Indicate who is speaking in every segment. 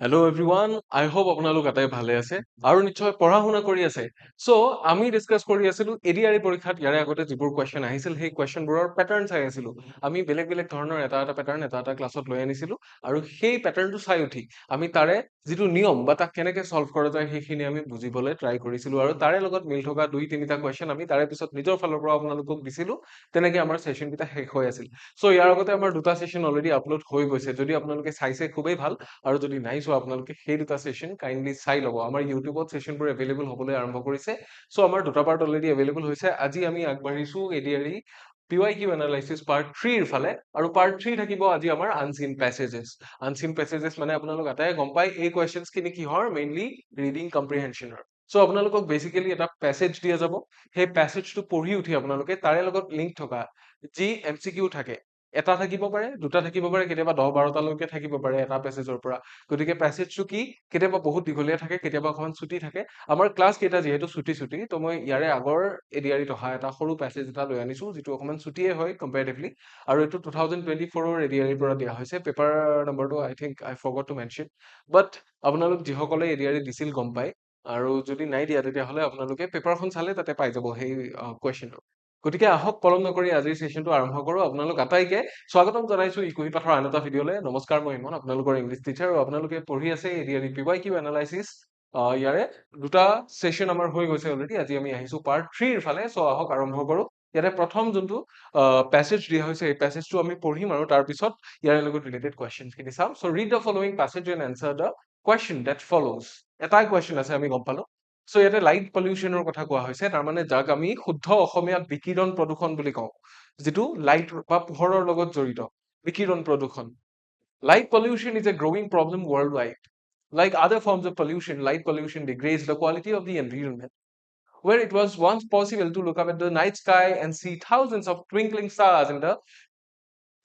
Speaker 1: Hello' everyone আই hope আপোনালোক আটাই ভালে আছে আৰু নিশ্চয় পঢ়া শুনা কৰি আছে চ' আমি ডিছকাছ কৰি আছিলো এডিআৰই পৰীক্ষাত ইয়াৰে আগতে যিবোৰ কুৱেশ্যন আহিছিল সেই কুৱেশ্যনবোৰৰ পেটাৰ্ণ চাই আছিলো আমি বেলেগ বেলেগ ধৰণৰ এটা এটা পেটাৰ্ণ এটা এটা ক্লাছত লৈ আনিছিলো আৰু সেই পেটাৰ্ণটো চাই উঠি আমি তাৰে যিটো নিয়ম বা তাক কেনেকে চল্ভ কৰা যায় সেইখিনি আমি বুজিবলৈ ট্ৰাই কৰিছিলো আৰু তাৰে লগত মিল থকা দুই তিনিটা কুৱেশ্যন আমি তাৰে পিছত নিজৰ ফালৰ পৰা আপোনালোকক দিছিলো তেনেকে আমাৰ ছেশ্যন কেইটা শেষ হৈ আছিল চ' ইয়াৰ আগতে আমাৰ দুটা ছেশ্যন অলৰেডি আপলোড হৈ গৈছে যদি আপোনালোকে চাইছে খুবেই ভাল আৰু যদি নাই চোৱা আপোনালোকে সেই দুটা ছেশ্যন কাইণ্ডলি চাই ল'ব আমাৰ ইউটিউবত ছেশ্যনবোৰ এভেইলেবল হ'বলৈ আৰম্ভ কৰিছে চ' আমাৰ দুটা পাৰ্ট অলৰেডি এভেইলেবল হৈছে আজি আমি আগবাঢ়িছো এডিআৰই PYQ এনালাইচিছ পাৰ্ট 3 ৰ ফালে আৰু পাৰ্ট 3 থাকিব আজি আমাৰ আনচিন পেছেজেছ মানে আপোনালোক আটাই গম পায় এই কুৱেশ্যনছ খিনি কিহৰ মেইনলি ৰিডিং কম্প্ৰিহেনশ্যনৰ চ' আপোনালোকক বেচিকেলি এটা পেছেজ দিয়া যাব সেই পেছেজটো পঢ়ি উঠি আপোনালোকে তাৰে লগত লিংক থকা যি MCQ থাকে এটা থাকিব পাৰে দুটা থাকিব পাৰে কেতিয়াবা 10-12টালৈকে থাকিব পাৰে এটা পেছেজৰ পৰা গতিকে পেছেজটো কি কেতিয়াবা বহুত দীঘলীয়া থাকে কেতিয়াবা অকমান ছুটি থাকে আমাৰ ক্লাছ কেইটা যিহেতু ছুটি তো মই ইয়াৰে আগৰ এডিআৰিত অহা এটা সৰু পেছেজ এটা লৈ আনিছো যিটো অকমান ছুটিয়ে হয় কম্পেৰেটিভলি আৰু এইটো 2024ৰ এডিআৰিৰ পৰা দিয়া হৈছে পেপাৰ নম্বৰটো আই থিংক আই ফৰগট টু মেনশ্যন বাট আপোনালোক যিসকলে এডিআৰি দিছিল গম পায় আৰু যদি নাই দিয়া তেতিয়াহ'লে আপোনালোকে পেপাৰখন চালে তাতে পাই যাব সেই কুৱেশ্যনটো গতিকে আহক পলম নকৰি আজিৰ ছেশ্যনটো আৰম্ভ কৰো আপোনালোক আটাইকে স্বাগতম জনাইছো ইকুহি পাঠৰ আন এটা ভিডিঅ'লৈ নমস্কাৰ মই ইমন আপোনালোকৰ ইংলিছ টিচাৰ আৰু আপোনালোকে পঢ়ি আছে এডিআৰি PYQ এনালাইচিছ ইয়াৰে দুটা ছেশ্যন আমাৰ হৈ গৈছে অলৰেডি আজি আমি আহিছো পাৰ্ট 3 ৰ ফালে চ' আহক আৰম্ভ কৰো ইয়াতে প্ৰথম যোনটো পেছেজ দিয়া হৈছে এই পেছেজটো আমি পঢ়িম আৰু তাৰ পিছত ইয়াৰ লগত ৰিলেটেড কুৱেশ্যনছ খিনি চাম so' read the following passage and answer the question that follows এটাই কুৱেশ্যন আছে আমি গম পালো চ' ইয়াতে লাইট পলিউশ্যনৰ কথা কোৱা হৈছে তাৰমানে যাক আমি শুদ্ধ অসমীয়াত বিকিৰণ প্ৰদূষণ বুলি কওঁ যিটো লাইট বা পোহৰৰ লগত জড়িত বিকিৰণ প্ৰদূষণ Light pollution is a growing problem worldwide. Like other forms of pollution, light pollution degrades the quality of the environment. Where it was once possible to look up at the night sky and see thousands of twinkling stars in the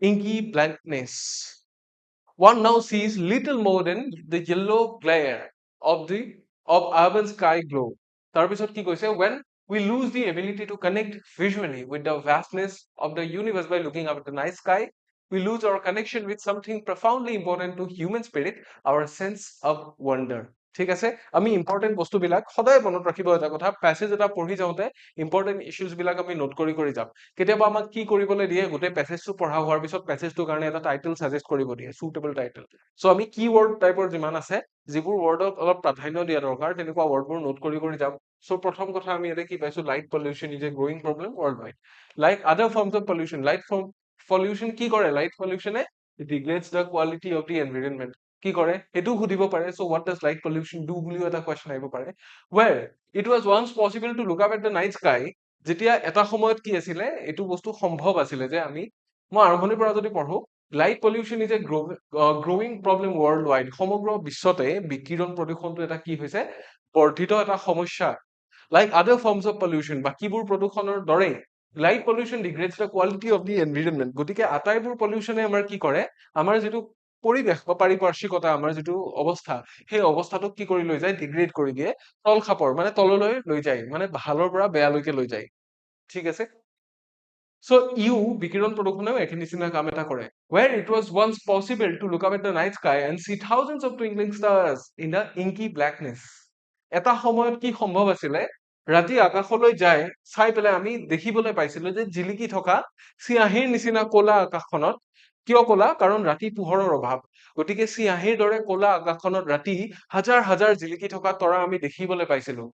Speaker 1: inky blankness, one now sees little more than the yellow glare of urban sky glow. তাৰপিছত কি কৈছে when we lose the ability to connect visually with the vastness of the universe by looking up at the night sky, we lose our connection with something profoundly important to human spirit, our sense of wonder. ঠিক আছে আমি important বস্তুবিলাক সদায় মনত ৰাখিব এটা কথা passage এটা পঢ়ি যাওঁতে ইম্পৰ্টেণ্ট ইছ্যুজ বিলাক আমি নোট কৰি কৰি যাম কেতিয়াবা আমাক কি কৰিবলৈ দিয়ে গোটেই পেছেজটো পঢ়া হোৱাৰ পিছত পেছেজটোৰ কাৰণে এটা টাইটেল সাজেষ্ট কৰিব দিয়ে সুটেবল টাইটেল চ' আমি কি ৱৰ্ড টাইপৰ যিমান আছে যিবোৰ ৱৰ্ডত অলপ প্ৰাধান্য দিয়া দৰকাৰ তেনেকুৱা ৱৰ্ডবোৰ নোট কৰি কৰি যাম চ' প্ৰথম কথা আমি ইয়াতে কি পাইছো light pollution is a growing problem worldwide like other forms of pollution pollution কি কৰে লাইট পলিউশ্যনে degrades the quality of the environment কি কৰে সেইটো সুধিব পাৰে so' what does light pollution do বুলিও এটা কুৱেশ্যন আহিব পাৰে where it was once possible to look up at the night sky যেতিয়া এটা সময়ত কি আছিলে এইটো বস্তু সম্ভৱ আছিলে যে আমি মই আৰম্ভণিৰ পৰা যদি পঢ়ো light pollution is a growing problem worldwide সমগ্ৰ বিশ্বতে বিকিৰণ প্ৰদূষণটো এটা কি হৈছে বৰ্ধিত এটা সমস্যা like other forms of pollution বাকীবোৰ প্ৰদূষণৰ দৰে light pollution degrades the quality of the environment গতিকে আটাইবোৰ পলিউশ্যনে আমাৰ কি কৰে আমাৰ যিটো পৰিৱেশ বা পাৰিপাৰ্শ্বিকতা আমাৰ যিটো অৱস্থা সেই অৱস্থাটোক কি কৰি লৈ যায় ডিগ্ৰেড কৰি দিয়ে তল খাপৰ মানে তললৈ লৈ যায় মানে ভালৰ পৰা বেয়ালৈকে লৈ যায় ঠিক আছে So বিকিৰণ প্ৰদূষণেও একে নিচিনা কাম এটা কৰে where it was once possible to look up at the night sky and see thousands of twinkling stars in the inky blackness এটা সময়ত কি সম্ভৱ আছিলে ৰাতি আকাশলৈ যায় চাই পেলাই আমি দেখিবলৈ পাইছিলো যে জিলিকি থকা চিয়াঁহীৰ নিচিনা ক'লা আকাশখনত কিয় ক'লা কাৰণ ৰাতি পোহৰৰ অভাৱ গতিকে চিয়াঁহীৰ দৰে ক'লা আকাশখনত ৰাতি হাজাৰ হাজাৰ জিলিকি থকা তৰা আমি দেখিবলৈ পাইছিলো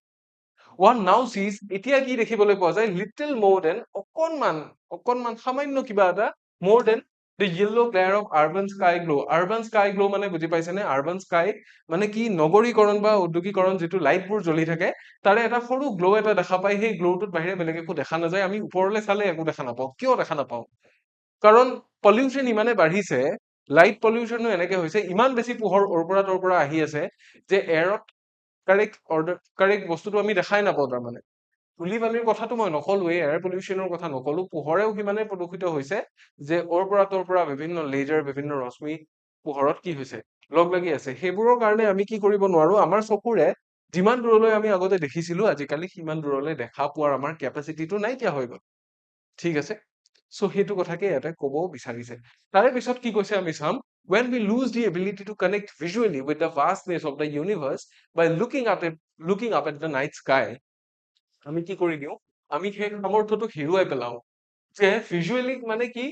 Speaker 1: one now sees এতিয়া কি দেখিবলৈ পোৱা যায় little more than অকণমান সামান্য কিবা এটা more than the yellow glare of urban sky glow মানে বুজি পাইছেনে urban sky মানে কি নগৰীকৰণ বা উদ্যোগীকৰণ যিটো লাইটবোৰ জ্বলি থাকে তাৰে এটা সৰু গ্লো এটা দেখা পায় সেই গ্লোটোত বাহিৰে বেলেগ একো দেখা নাযায় আমি ওপৰলৈ চালে একো দেখা নাপাওঁ কিয় দেখা নাপাওঁ কাৰণ পলিউশ্যন ইমানে বাঢ়িছে লাইট পলিউশ্যনো এনেকে হৈছে ইমান বেছি পোহৰ ওৰ পৰা তোৰ পৰা আহি আছে যে এয়াৰত কাৰেক্ট বস্তুটো আমি দেখাই নাপাওঁ তাৰমানে ধূলি বালিৰ কথাটো মই নকলোৱে এয়াৰ পলিউশ্যনৰ কথা নকলো পোহৰেও সিমানে প্ৰদূষিত হৈছে যে ওৰ পৰা তোৰ পৰা বিভিন্ন লেজাৰ বিভিন্ন ৰশ্মি পোহৰত কি হৈছে লগ লাগি আছে সেইবোৰৰ কাৰণে আমি কি কৰিব নোৱাৰো আমাৰ চকুৰে যিমান দূৰলৈ আমি আগতে দেখিছিলো আজিকালি সিমান দূৰলৈ দেখা পোৱাৰ আমাৰ কেপাচিটিটো নাইকিয়া হৈ গ'ল ঠিক আছে চ' সেইটো কথাকে ইয়াতে ক'ব বিচাৰিছে তাৰে পিছত কি কৈছে আমি চাম when we lose the ability to connect visually with the vastness of the universe by looking up at the night sky, আমি কি কৰি দিওঁ, আমি সেই সামৰ্থ্যটো হেৰুৱাই পেলাও যে ভিজুৱেলি মানে কি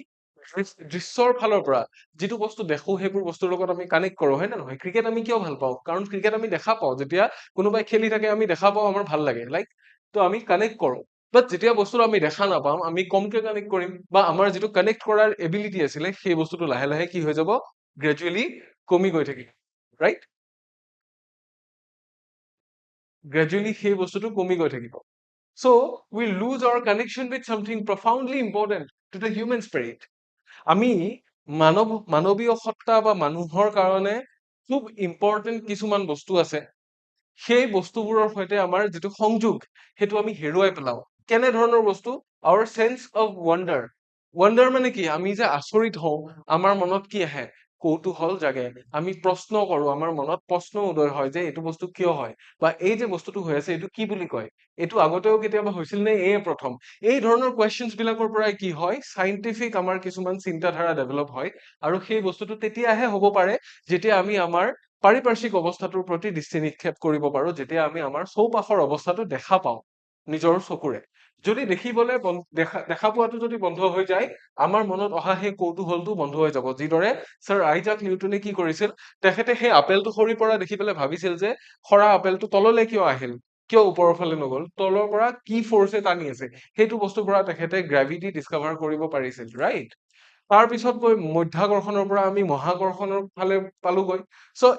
Speaker 1: দৃশ্যৰ ফালৰ পৰা যিটো বস্তু দেখো সেইবোৰ বস্তুৰ লগত আমি কানেক্ট কৰো, হয় নে নহয়? ক্ৰিকেট আমি কিয় ভাল পাওঁ? কাৰণ ক্ৰিকেট আমি দেখা পাওঁ, যেতিয়া কোনোবাই খেলি থাকে আমি দেখা পাওঁ, আমাৰ ভাল লাগে, লাইক তো আমি কানেক্ট কৰো। বাট যেতিয়া বস্তুটো আমি দেখা নাপাম, আমি কমকে কানেক্ট কৰিম, বা আমাৰ যিটো কানেক্ট কৰাৰ এবিলিটি আছিলে সেই বস্তুটো লাহে লাহে কি হৈ যাব, গ্ৰেজুৱেলি কমি গৈ থাকিব, ৰাইট? গ্ৰেজুৱেলি সেই বস্তুটো কমি গৈ থাকিব। So we lose our connection with something profoundly important to the human spirit. আমি মানৱীয় সত্তা বা মানুহৰ কাৰণে খুব ইম্পৰ্টেণ্ট কিছুমান বস্তু আছে, সেই বস্তুবোৰৰ সৈতে আমাৰ যিটো সংযোগ সেইটো আমি হেৰুৱাই পেলাও। কেনে ধৰণৰ বস্তু? Our sense of wonder. Wonder মানে কি? আমি যে আচৰিত হওঁ, আমাৰ মনত কি আহে? কৌতূহল জাগে, আমি প্ৰশ্ন কৰো, আমাৰ মনত প্ৰশ্ন উদয় হয় যে এইটো বস্তু কিয় হয়, বা এই যে বস্তুটো হৈ আছে এইটো কি বুলি কয়, এইটো আগতেও কেতিয়াবা হৈছিল নে এয়ে প্ৰথম? এই ধৰণৰ কুৱেশ্যনছ বিলাকৰ পৰাই কি হয়, চাইণ্টিফিক আমাৰ কিছুমান চিন্তাধাৰা ডেভেলপ হয়, আৰু সেই বস্তুটো তেতিয়াহে হ'ব পাৰে যেতিয়া আমি আমাৰ পাৰিপাৰ্শ্বিক অৱস্থাটোৰ প্ৰতি দৃষ্টি নিক্ষেপ কৰিব পাৰো, যেতিয়া আমি আমাৰ চৌপাশৰ অৱস্থাটো দেখা পাওঁ নিজৰ চকুৰে। যদি দেখিবলৈ দেখা পোৱাটো যদি বন্ধ হৈ যায়, আমাৰ মনত অহা সেই কৌতূহলটো বন্ধ হৈ যাব। যিদৰে ছাৰ আইজাক নিউটনে কি কৰিছিল, তেখেতে সেই আপেলটো সৰি পৰা দেখি পেলাই ভাবিছিল যে সৰা আপেলটো তললৈ কিয় আহিল, কিয় ওপৰৰ ফালে নগল, তলৰ পৰা কি ফৰ্চে টানি আছে, সেইটো বস্তুৰ পৰা তেখেতে গ্ৰেভিটি ডিস্কভাৰ কৰিব পাৰিছিল, ৰাইট? তাৰ পিছত গৈ মধ্যাকৰ্ষণৰ পৰা আমি মহাকৰ্ষণৰ ফালে পালোগৈ। চ'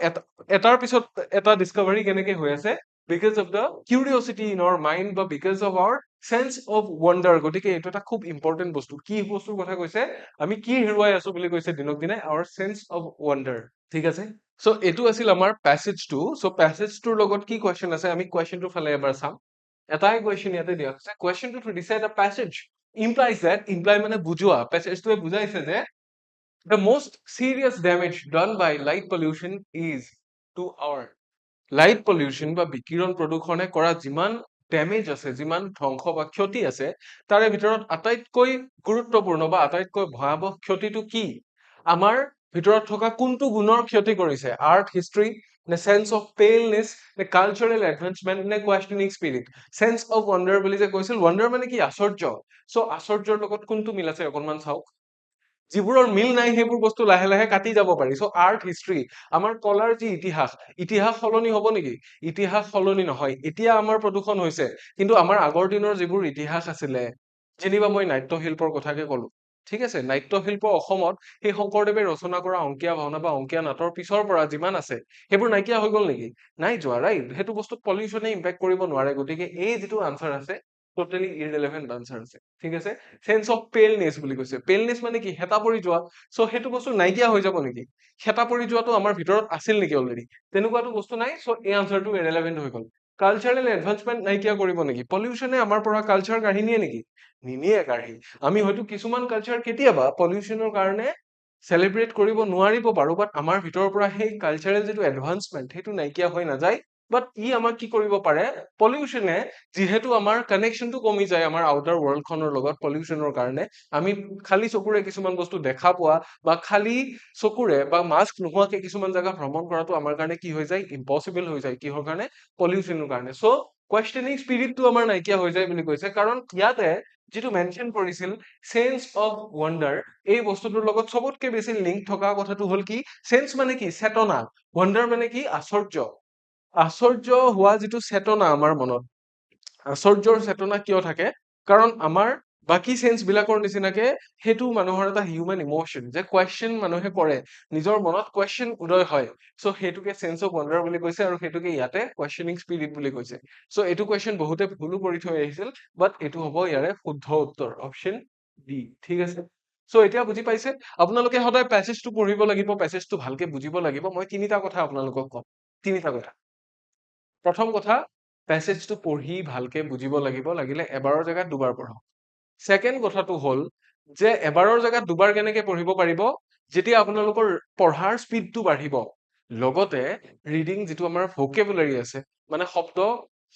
Speaker 1: এটাৰ পিছত এটা ডিস্কভাৰী কেনেকে হৈ আছে, because of the curiosity in our mind, বা because of our sense of wonder. গতিকে এইটো এটা খুব ইম্পৰ্টেণ্ট বস্তু। কি বস্তুৰ কথা কৈছে? আমি কি হেৰুৱাই আছো বুলি কৈছে দিনক দিনে? Our sense of wonder. ঠিক আছে? চ' এইটো আছিল আমাৰ পেছেজ টু। চ' পেছেজ টুৰ লগত কি কুৱেশ্যন আছে, আমি কুৱেশ্যনটোৰ ফালে এবাৰ চাম। এটাই কুৱেশ্যন ইয়াতে দিয়া হৈছে, কুৱেশ্যনটো টু ডিচাইড আ পেছেজ implies that, imply মানে বুজোৱা, পেছেজটোৱে বুজাইছে যে the most serious damage done by light pollution is to our light pollution বা বিকিৰণ প্ৰদূষণে কৰা যিমান ডেমেজ আছে, যিমান ধ্বংস বা ক্ষতি আছে, তাৰে ভিতৰত আটাইতকৈ গুৰুত্বপূৰ্ণ বা আটাইতকৈ ভয়াৱহ ক্ষতিটো কি? আমাৰ ভিতৰত থকা কোনটো গুণৰ ক্ষতি কৰিছে? আৰ্ট হিষ্ট্ৰী, নে চেন্স অফ পেলনেছ, নে কালচাৰেল এডভান্সমেণ্ট, নে কুৱেশ্যনিং স্পিৰিট? চেন্স অফ ৱণ্ডাৰ বুলি যে কৈছিল, ৱণ্ডাৰ মানে কি? আশ্চৰ্য। চ' আশ্চৰ্যৰ লগত কোনটো মিল আছে অকণমান চাওক। যিবোৰৰ মিল নাই সেইবোৰ বস্তু লাহে লাহে কাটি যাব পাৰি। চ' আৰ্ট হিষ্ট্ৰী, আমাৰ কলাৰ যি ইতিহাস, ইতিহাস সলনি হ'ব নেকি? ইতিহাস সলনি নহয়। এতিয়া আমাৰ প্ৰদূষণ হৈছে, কিন্তু আমাৰ আগৰ দিনৰ যিবোৰ ইতিহাস আছিলে, যেনিবা মই নাট্যশিল্পৰ কথাকে ক'লো, ঠিক আছে? নাট্যশিল্প অসমত সেই শংকৰদেৱে ৰচনা কৰা অংকীয়া ভাওনা বা অংকীয়া নাটৰ পিছৰ পৰা যিমান আছে, সেইবোৰ নাইকিয়া হৈ গ'ল নেকি? নাই যোৱা, ৰাইট? সেইটো বস্তুত পলিউশ্যনে ইম্পেক্ট কৰিব নোৱাৰে। গতিকে এই যিটো আনচাৰ আছে, টোটেলি ইৰৰিলেভেণ্ট আনচাৰ আছে, ঠিক আছে? চেন্স অফ পেলনেছ বুলি কৈছে। পেলনেছ মানে কি? হেতা পৰি যোৱা। চ' সেইটো বস্তু নাইকিয়া হৈ যাব নেকি? হেতা পৰি যোৱাটো আমাৰ ভিতৰত আছিল নেকি অলৰেডি? তেনেকুৱাটো বস্তু নাই। চ' এই আনচাৰটো ইৰৰিলেভেণ্ট হৈ গ'ল। কালচাৰেল এডভান্সমেণ্ট নাইকিয়া কৰিব নেকি? পলিউশ্যনে আমাৰ পৰা কালচাৰ কাঢ়ি নিয়ে নেকি? নিনিয়ে কাঢ়ি। আমি হয়তো কিছুমান কালচাৰ কেতিয়াবা পলিউশ্যনৰ কাৰণে চেলিব্ৰেট কৰিব নোৱাৰিব পাৰো, বাট আমাৰ ভিতৰৰ পৰা সেই কালচাৰেল যিটো এডভান্সমেণ্ট সেইটো নাইকিয়া হৈ নাযায়। বাট ই আমাক কি কৰিব পাৰে? পলিউশ্যনে, যিহেতু আমাৰ কানেকশ্যনটো কমি যায় আমাৰ আউটাৰ ৱৰ্ল্ডখনৰ লগত পলিউশ্যনৰ কাৰণে, আমি খালী চকুৰে কিছুমান বস্তু দেখা পোৱা, বা খালী চকুৰে বা মাস্ক নোহোৱাকে কিছুমান জেগা ভ্ৰমণ কৰাটো আমাৰ কাৰণে কি হৈ যায়? ইম্পচিবল হৈ যায়। কিহৰ কাৰণে? পলিউশ্যনৰ কাৰণে। চ' কুৱেশ্যনিং স্পিৰিটটো আমাৰ নাইকিয়া হৈ যায় বুলি কৈছে, কাৰণ ইয়াতে যিটো মেনশ্যন কৰিছিল চেন্স অফ ৱণ্ডাৰ, এই বস্তুটোৰ লগত চবতকে বেছি লিংক থকা কথাটো হ'ল কি? চেন্স মানে কি? চেতনা। ৱণ্ডাৰ মানে কি? আশ্চৰ্য। আশ্চৰ্য হোৱা যিটো চেতনা আমাৰ মনত, আশ্চৰ্যৰ চেতনা কিয় থাকে? কাৰণ আমাৰ বাকী চেন্স বিলাকৰ নিচিনাকে সেইটো মানুহৰ এটা হিউমেন ইম'চন, যে কুৱেশ্যন মানুহে কৰে, নিজৰ মনত কুৱেশ্যন উদয় হয়। চ' সেইটোকে চেন্স অফ ৱণ্ডাৰ বুলি কৈছে, আৰু সেইটোকে ইয়াতে কুৱেশ্যনিং স্পিৰিট বুলি কৈছে। চ' এইটো কুৱেশ্যন বহুতে ভুলো কৰি থৈ আহিছিল, বাট এইটো হ'ব ইয়াৰে শুদ্ধ উত্তৰ, অপশ্যন ডি, ঠিক আছে? চ' এতিয়া বুজি পাইছে? আপোনালোকে সদায় পেছেজটো পঢ়িব লাগিব, পেছেজটো ভালকে বুজিব লাগিব। মই তিনিটা কথা আপোনালোকক কম, তিনিটা কথা। প্ৰথম কথা, পেছেজটো পঢ়ি ভালকে বুজিব লাগিব, লাগিলে এবাৰৰ জেগাত দুবাৰ পঢ়ক। ছেকেণ্ড কথাটো হ'ল যে এবাৰৰ জেগাত দুবাৰ কেনেকে পঢ়িব পাৰিব? যেতিয়া আপোনালোকৰ পঢ়াৰ স্পীডটো বাঢ়িব, লগতে ৰিডিং যিটো আমাৰ ভোকেবুলাৰী আছে, মানে শব্দ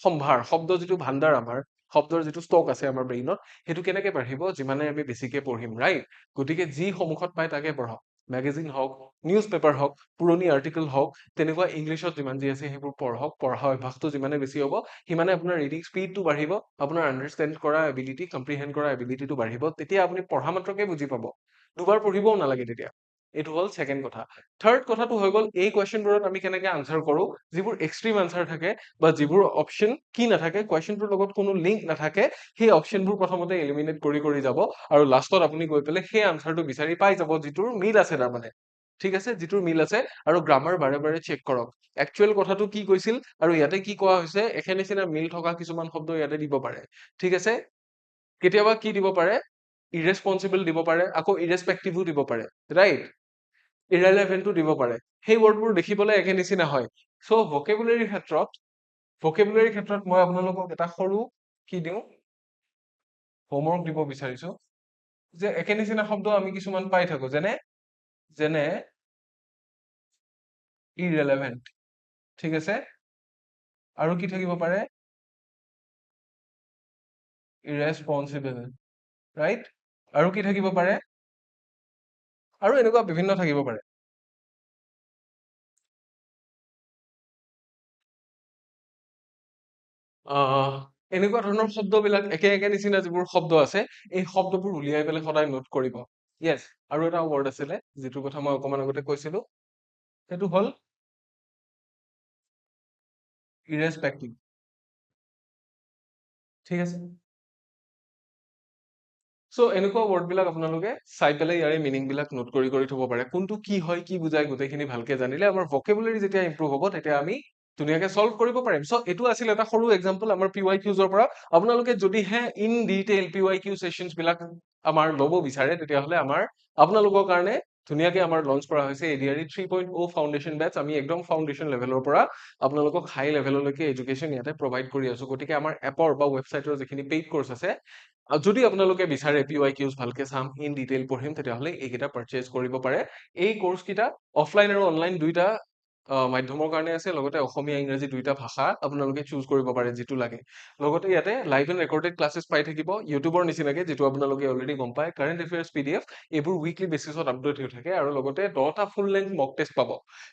Speaker 1: সম্ভাৰ, শব্দ যিটো ভাণ্ডাৰ, আমাৰ শব্দৰ যিটো ষ্টক আছে আমাৰ ব্ৰেইনত, সেইটো কেনেকে বাঢ়িব? যিমানে আমি বেছিকে পঢ়িম, ৰাইট? গতিকে যি সন্মুখত পাই তাকে পঢ়ক। মেগাজিন হওক, নিউজ পেপাৰ হওক, পুৰণি আৰ্টিকেল হওক, তেনেকুৱা ইংলিছত যিমান যি আছে সেইবোৰ পঢ়ক। পঢ়া অভ্যাসটো যিমানে বেছি হ'ব সিমানে আপোনাৰ ৰিডিং স্পীডটো বাঢ়িব, আপোনাৰ আণ্ডাৰষ্টেণ্ড কৰা এবিলিটি, কম্প্ৰিহেণ্ড কৰা এবিলিটিটো বাঢ়িব। তেতিয়া আপুনি পঢ়া মাত্ৰকে বুজি পাব, দুবাৰ পঢ়িবও নালাগে তেতিয়া। এইটো হ'ল ছেকেণ্ড কথা। থাৰ্ড কথাটো হৈ গ'ল এই কুৱেশ্যনবোৰত আমি কেনেকে আনচাৰ কৰোঁ, যিবোৰ এক্সট্ৰিম আনচাৰ থাকে বা যিবোৰ অপশ্যন কি নাথাকে, কুৱেশ্যনটোৰ লগত কোনো লিংক নাথাকে, সেই অপশ্যনবোৰ প্ৰথমতে এলিমিনেট কৰি কৰি যাব আৰু লাষ্টত আপুনি গৈ পেলাই সেই আনচাৰটো বিচাৰি পাই যাব যিটোৰ মিল আছে তাৰমানে। ঠিক আছে, যিটোৰ মিল আছে। আৰু গ্ৰামাৰ বাৰে বাৰে চেক কৰক একচুৱেল কথাটো কি কৈছিল আৰু ইয়াতে কি কোৱা হৈছে, একে নিচিনা মিল থকা কিছুমান শব্দ ইয়াতে দিব পাৰে। ঠিক আছে, কেতিয়াবা কি দিব পাৰে, ইৰেছপন্সিবল দিব পাৰে, আকৌ ইৰেছপেক্টিভো দিব পাৰে, ৰাইট? ইৰেলেভেণ্টটো দিব পাৰে। সেই ৱৰ্ডবোৰ দেখিবলৈ একে নিচিনা হয়। চ' ভকেবুলাৰীৰ ক্ষেত্ৰত মই আপোনালোকক এটা সৰু কি দিওঁ, হোমৱৰ্ক দিব বিচাৰিছো, যে একে নিচিনা শব্দ আমি কিছুমান পাই থাকো, যেনে যেনে ইৰেলেভেণ্ট। ঠিক আছে, আৰু কি থাকিব পাৰে, ইৰেছপন্সিবল, ৰাইট? আৰু কি থাকিব পাৰে, আৰু এনেকুৱা বিভিন্ন থাকিব পাৰে। এনেকুৱা ধৰণৰ শব্দবিলাক একে একে নিচিনা যিবোৰ শব্দ আছে, এই শব্দবোৰ উলিয়াই পেলাই সদায় নোট কৰিব। য়েছ, আৰু এটা ৱৰ্ড আছিলে যিটোৰ কথা মই অকমান আগতে কৈছিলো, সেইটো হ'ল ইৰেছপেক্টিভ। ঠিক আছে, চ' এনেকুৱা ৱৰ্ডবিলাক আপোনালোকে চাই পেলাই ইয়াৰে মিনিংবিলাক নোট কৰি কৰি থব পাৰে। কোনটো কি হয়, কি বুজায়, গোটেইখিনি ভালকে জানিলে আমাৰ ভকেবুলাৰী যেতিয়া ইম্প্ৰুভ হ'ব তেতিয়া আমি ধুনীয়াকে চল্ভ কৰিব পাৰিম। চ' এইটো আছিল এটা সৰু এক্সাম্পল আমাৰ PYQs পৰা। আপোনালোকে যদিহে ইন ডিটেইল PYQ চেচনছ বিলাক আমাৰ ল'ব বিচাৰে, তেতিয়াহ'লে আপোনালোকৰ কাৰণে ধুনীয়াকে আমাৰ লঞ্চ কৰা হৈছে ADRE 3.0 ফাউণ্ডেশ্যন বেটচ। আমি একদম ফাউণ্ডেশ্যন লেভেলৰ পৰা আপোনালোকক হাই লেভেললৈকে এডুকেশ্যন ইয়াতে প্ৰভাইড কৰি আছো। গতিকে আমাৰ এপৰ বা ৱেবছাইটৰ যিখিনি পেইড কৰ্চ আছে, যদি আপোনালোকে বিচাৰে PYQs ভালকে চাম, ইন ডিটেইল পঢ়িম, তেতিয়াহ'লে এইকেইটা পাৰচেজ কৰিব পাৰে। এই কৰ্চকেইটা অফলাইন আৰু অনলাইন দুইটা মাধ্যমৰ কাৰণে আছে, লগতে অসমীয়া ইংৰাজী দুইটা ভাষা আপোনালোকে চুজ কৰিব পাৰে যিটো লাগে। লগতে ইয়াতে লাইভ এণ্ড ৰেকৰ্ডেড ক্লাছেছ পাই থাকিব ইউটিউবৰ নিচিনাকে, যিটো আপোনালোকে অলৰেডি গম পায়। কাৰেণ্ট এফেয়াৰ্ছ PDF এইবোৰ উইকলি বেচিছত আপডেট হৈ থাকে, আৰু লগতে 10টা ফুল লেংথ মক টেষ্ট পাব।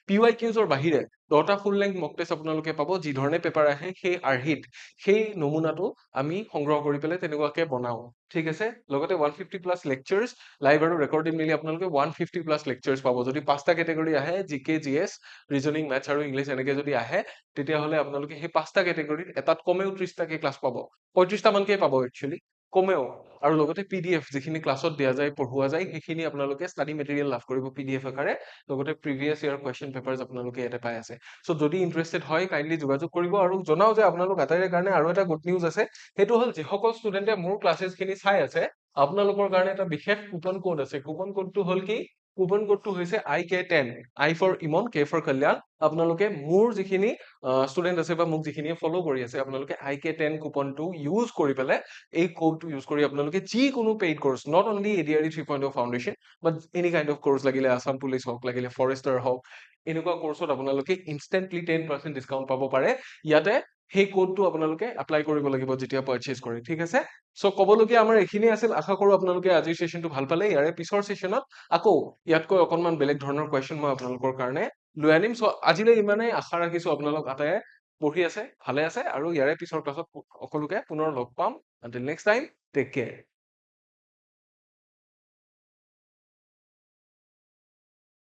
Speaker 1: PYQsৰ বাহিৰে 10টা ফুল লেংথ মক টেষ্ট আপোনালোকে পাব। যি ধৰণে পেপাৰ আহে সেই আৰ্হিত সেই নমুনাটো আমি সংগ্ৰহ কৰি পেলাই তেনেকুৱাকে বনাও। ঠিক আছে, লগতে 150+ লেকচাৰ্ছ লাইভ আৰু ৰেকৰ্ডিং মিলি আপোনালোকে 150+ লেকচাৰ্ছ পাব। যদি 5টা কেটেগৰী আহে, GK GS ৰিজনিং, মেথছ আৰু ইংলিছ এনেকে যদি আহে, তেতিয়াহ'লে আপোনালোকে সেই 5টা কেটেগৰীত এটাত কমেও 30টাকে ক্লাছ পাব, 35টা মানকে পাব একচুৱেলি, কমেও। আৰু লগতে PDF যিখিনি ক্লাছত দিয়া যায়, পঢ়োৱা যায়, সেইখিনি আপোনালোকে ষ্টাডি মেটেৰিয়েল লাভ কৰিব PDF আকাৰে। লগতে প্ৰিভিয়াছ ইয়াৰ কুৱেশ্যন পেপাৰ্ছ আপোনালোকে ইয়াতে পাই আছে। চ' যদি ইণ্টাৰেষ্টেড হয় কাইণ্ডলি যোগাযোগ কৰিব, আৰু জনাও যে আপোনালোক আটাইৰে কাৰণে আৰু এটা গুড নিউজ আছে। সেইটো হ'ল যিসকল ষ্টুডেণ্টে মোৰ ক্লাছেছখিনি চাই আছে, আপোনালোকৰ কাৰণে এটা বিশেষ কুপন কোড আছে। কুপন কোডটো হ'ল কি, কুপন কোডটো হৈছে IK10, I for Imon, K for Kalyan. আপোনালোকে মোৰ যিখিনি ষ্টুডেণ্ট আছে বা মোক যিখিনিয়ে ফ'ল' কৰি আছে, আপোনালোকে IK10 কুপনটো ইউজ কৰি পেলাই, এই কোডটো ইউজ কৰি আপোনালোকে যিকোনো paid course, not only ADRE 3.0 foundation, but any kind of course, লাগিলে আছাম পুলিচ হওক, লাগিলে ফৰেষ্টাৰ হওক, এনেকুৱা কৰ্চত আপোনালোকে ইনষ্টেণ্টলি 10% ডিছকাউণ্ট পাব পাৰে। ইয়াতে সেই কোডটো আপোনালোকে এপ্লাই কৰিব লাগিব যেতিয়া পাৰচেজ কৰে। ঠিক আছে, চ' ক'বলগীয়া আমাৰ এইখিনি আছিল। আশা কৰো আপোনালোকে আজিৰ ছেশ্যনটো ভাল পালে। ইয়াৰে পিছৰ ছেশ্যনত আকৌ ইয়াতকৈ অকনমান বেলেগ ধৰণৰ কুৱেশ্যন মই আপোনালোকৰ কাৰণে লৈ আনিম। চ' আজিলৈ ইমানেই। আশা ৰাখিছো আপোনালোক আটায়ে পঢ়ি আছে, ভালে আছে, আৰু ইয়াৰে পিছৰ ক্লাছত সকলোকে পুনৰ লগ পাম। Until next time, take care.